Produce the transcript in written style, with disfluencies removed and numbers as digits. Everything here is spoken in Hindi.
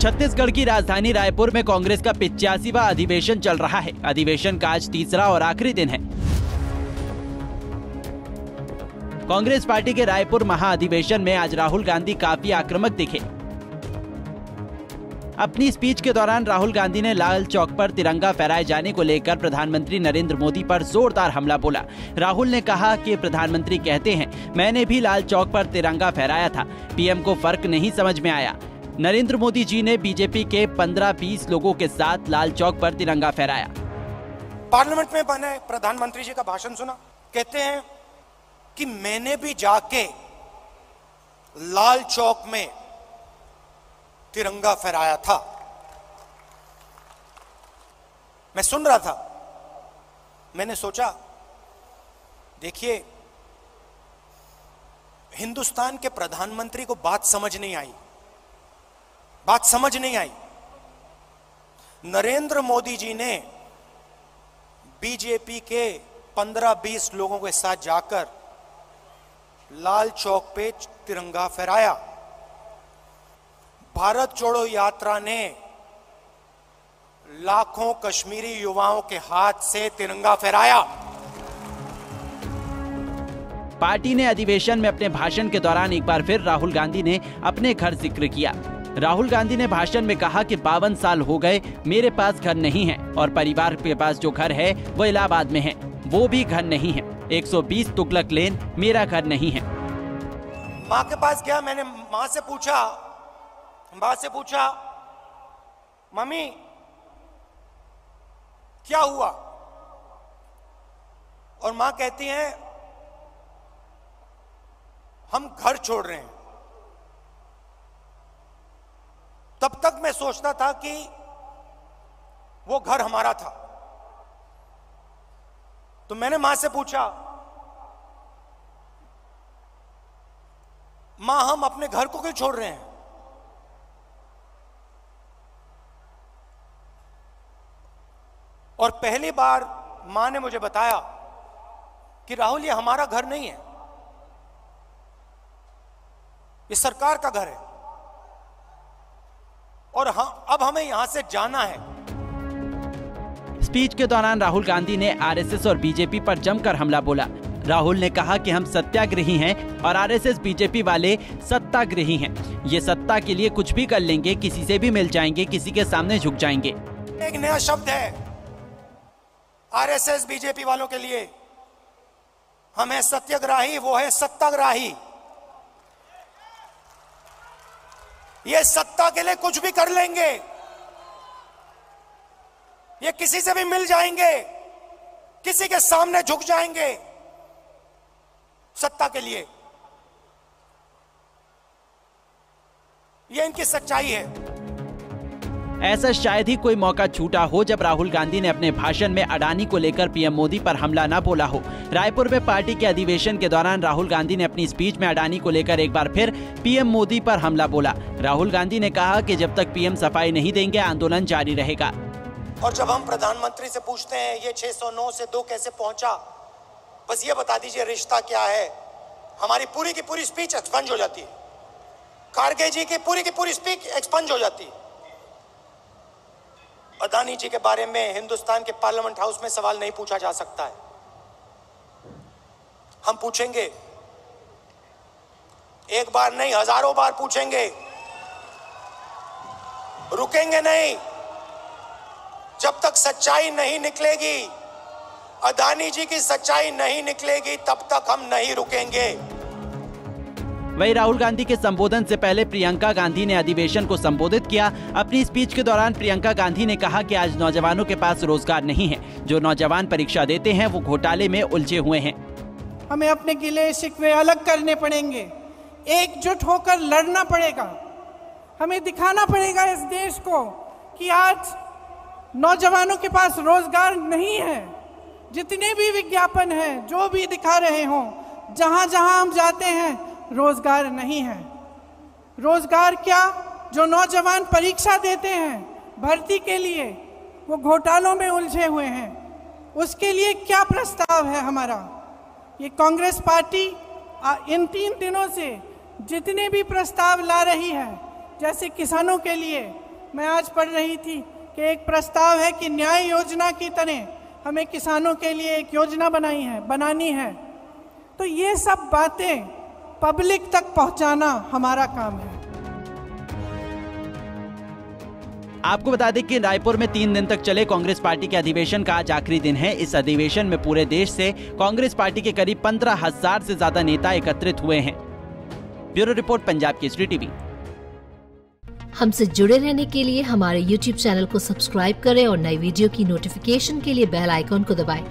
छत्तीसगढ़ की राजधानी रायपुर में कांग्रेस का 85वां अधिवेशन चल रहा है। अधिवेशन का आज तीसरा और आखिरी दिन है। कांग्रेस पार्टी के रायपुर महाअधिवेशन में आज राहुल गांधी काफी आक्रामक दिखे। अपनी स्पीच के दौरान राहुल गांधी ने लाल चौक पर तिरंगा फहराए जाने को लेकर प्रधानमंत्री नरेंद्र मोदी पर जोरदार हमला बोला। राहुल ने कहा कि प्रधानमंत्री कहते हैं मैंने भी लाल चौक पर तिरंगा फहराया था, पीएम को फर्क नहीं समझ में आया। नरेंद्र मोदी जी ने बीजेपी के 15-20 लोगों के साथ लाल चौक पर तिरंगा फहराया। पार्लियामेंट में मैंने प्रधानमंत्री जी का भाषण सुना, कहते हैं कि मैंने भी जाके लाल चौक में तिरंगा फहराया था। मैं सुन रहा था, मैंने सोचा देखिए हिंदुस्तान के प्रधानमंत्री को बात समझ नहीं आई। नरेंद्र मोदी जी ने बीजेपी के 15-20 लोगों के साथ जाकर लाल चौक पे तिरंगा फहराया। भारत जोड़ो यात्रा ने लाखों कश्मीरी युवाओं के हाथ से तिरंगा फहराया। पार्टी ने अधिवेशन में अपने भाषण के दौरान एक बार फिर राहुल गांधी ने अपने घर जिक्र किया। राहुल गांधी ने भाषण में कहा कि 52 साल हो गए मेरे पास घर नहीं है और परिवार के पास जो घर है वो इलाहाबाद में है, वो भी घर नहीं है। 120 तुगलक लेन मेरा घर नहीं है। माँ के पास गया, मैंने माँ से पूछा मम्मी क्या हुआ, और माँ कहती हैं हम घर छोड़ रहे हैं। तब तक मैं सोचता था कि वो घर हमारा था। तो मैंने मां से पूछा मां हम अपने घर को क्यों छोड़ रहे हैं? और पहली बार मां ने मुझे बताया कि राहुल ये हमारा घर नहीं है, ये सरकार का घर है और अब हमें यहां से जाना है। स्पीच के दौरान राहुल गांधी ने आरएसएस और बीजेपी पर जमकर हमला बोला। राहुल ने कहा कि हम सत्याग्रही हैं और आरएसएस बीजेपी वाले सत्ताग्रही हैं। ये सत्ता के लिए कुछ भी कर लेंगे, किसी से भी मिल जाएंगे, किसी के सामने झुक जाएंगे। एक नया शब्द है आरएसएस बीजेपी वालों के लिए, हम है सत्याग्रही, वो है सत्ताग्राही। ये सत्ता के लिए कुछ भी कर लेंगे, ये किसी से भी मिल जाएंगे, किसी के सामने झुक जाएंगे सत्ता के लिए। ये इनकी सच्चाई है। ऐसा शायद ही कोई मौका छूटा हो जब राहुल गांधी ने अपने भाषण में अडानी को लेकर पीएम मोदी पर हमला न बोला हो। रायपुर में पार्टी के अधिवेशन के दौरान राहुल गांधी ने अपनी स्पीच में अडानी को लेकर एक बार फिर पीएम मोदी पर हमला बोला। राहुल गांधी ने कहा कि जब तक पीएम सफाई नहीं देंगे आंदोलन जारी रहेगा। और जब हम प्रधानमंत्री से पूछते हैं ये 609 से 2 कैसे पहुंचा, बस ये बता दीजिए रिश्ता क्या है, हमारी पूरी की पूरी स्पीच एक्सपंज हो जाती है। खारगे जी की पूरी स्पीच एक्सपंज हो जाती है। अडानी जी के बारे में हिंदुस्तान के पार्लियामेंट हाउस में सवाल नहीं पूछा जा सकता है। हम पूछेंगे, एक बार नहीं हजारों बार पूछेंगे, रुकेंगे नहीं। जब तक सच्चाई नहीं निकलेगी, अडानी जी की सच्चाई नहीं निकलेगी, तब तक हम नहीं रुकेंगे। वहीं राहुल गांधी के संबोधन से पहले प्रियंका गांधी ने अधिवेशन को संबोधित किया। अपनी स्पीच के दौरान प्रियंका गांधी ने कहा कि आज नौजवानों के पास रोजगार नहीं है। जो नौजवान परीक्षा देते हैं वो घोटाले में उलझे हुए हैं। हमें अपने गिले शिकवे अलग करने पड़ेंगे, एकजुट होकर लड़ना पड़ेगा। हमें दिखाना पड़ेगा इस देश को कि आज नौजवानों के पास रोजगार नहीं है। जितने भी विज्ञापन हैं, जो भी दिखा रहे हों, जहां जहां हम जाते हैं रोजगार नहीं है। रोजगार क्या, जो नौजवान परीक्षा देते हैं भर्ती के लिए, वो घोटालों में उलझे हुए हैं। उसके लिए क्या प्रस्ताव है हमारा? ये कांग्रेस पार्टी इन 3 दिनों से जितने भी प्रस्ताव ला रही है, जैसे किसानों के लिए मैं आज पढ़ रही थी कि एक प्रस्ताव है कि न्याय योजना की तरह हमें किसानों के लिए एक योजना बनानी है। तो ये सब बातें पब्लिक तक पहुंचाना हमारा काम है। आपको बता दें कि रायपुर में 3 दिन तक चले कांग्रेस पार्टी के अधिवेशन का आज आखिरी दिन है। इस अधिवेशन में पूरे देश से कांग्रेस पार्टी के करीब 15,000 से ज्यादा नेता एकत्रित हुए हैं। Bureau report, Punjab Kesari TV. हमसे जुड़े रहने के लिए हमारे YouTube चैनल को सब्सक्राइब करें और नई वीडियो की नोटिफिकेशन के लिए बेल आइकॉन को दबाएं।